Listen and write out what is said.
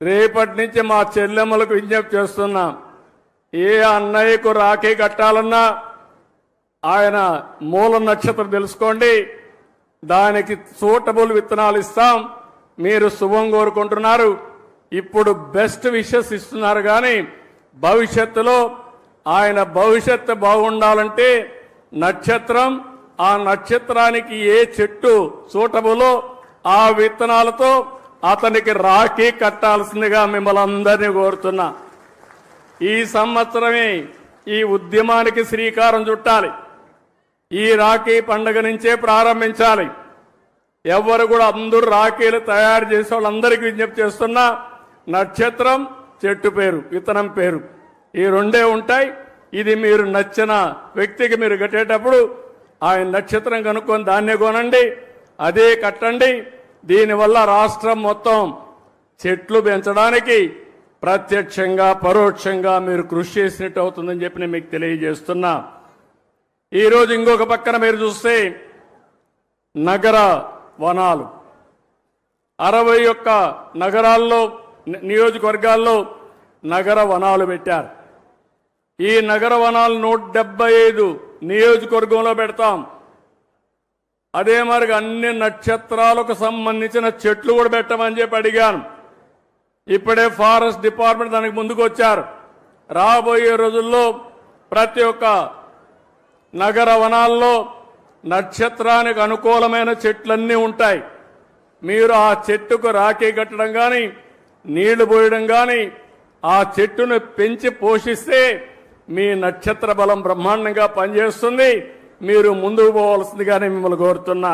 రేపటి నుంచి మా చెల్లెమ్మలకు విజ్ఞప్తి చేస్తున్నాం. ఏ అన్నయ్యకు రాఖీ కట్టాలన్నా ఆయన మూల నక్షత్రం తెలుసుకోండి, దానికి సూటబుల్ విత్తనాలు ఇస్తాం. మీరు శుభం కోరుకుంటున్నారు, ఇప్పుడు బెస్ట్ విషెస్ ఇస్తున్నారు. కానీ భవిష్యత్తులో ఆయన భవిష్యత్తు బాగుండాలంటే నక్షత్రం, ఆ నక్షత్రానికి ఏ చెట్టు సూటబులో ఆ విత్తనాలతో అతనికి రాఖీ కట్టాల్సిందిగా మిమ్మల్ని అందరినీ కోరుతున్నా. ఈ సంవత్సరమే ఈ ఉద్యమానికి శ్రీకారం చుట్టాలి. ఈ రాఖీ పండుగ నుంచే ప్రారంభించాలి. ఎవరు కూడా అందరూ రాఖీలు తయారు చేసే వాళ్ళందరికీ విజ్ఞప్తి చేస్తున్నా, నక్షత్రం, చెట్టు పేరు, విత్తనం పేరు, ఈ రెండే ఉంటాయి. ఇది మీరు నచ్చిన వ్యక్తికి మీరు కట్టేటప్పుడు ఆయన నక్షత్రం కనుక్కొని దాన్నే కొనండి, అదే కట్టండి. దీనివల్ల రాష్ట్రం మొత్తం చెట్లు పెంచడానికి ప్రత్యక్షంగా పరోక్షంగా మీరు కృషి చేసినట్టు అవుతుందని చెప్పి నేను మీకు తెలియజేస్తున్నా. ఈరోజు ఇంకొక పక్కన మీరు చూస్తే నగర వనాలు 61 నగరాల్లో నియోజకవర్గాల్లో నగర వనాలు పెట్టారు. ఈ నగర వనాలు 175 నియోజకవర్గంలో పెడతాం. అదే మరి అన్ని నక్షత్రాలకు సంబంధించిన చెట్లు కూడా పెట్టమని చెప్పి అడిగాను. ఇప్పుడే ఫారెస్ట్ డిపార్ట్మెంట్ దానికి ముందుకు వచ్చారు. రాబోయే రోజుల్లో ప్రతి ఒక్క నగర వనాల్లో నక్షత్రానికి అనుకూలమైన చెట్లన్నీ ఉంటాయి. మీరు ఆ చెట్టుకు రాఖీ కట్టడం కానీ, నీళ్లు పోయడం కానీ, ఆ చెట్టును పెంచి పోషిస్తే మీ నక్షత్ర బలం బ్రహ్మాండంగా పనిచేస్తుంది. మీరు ముందుకు పోవాల్సిందిగానే మిమ్మల్ని కోరుతున్నా.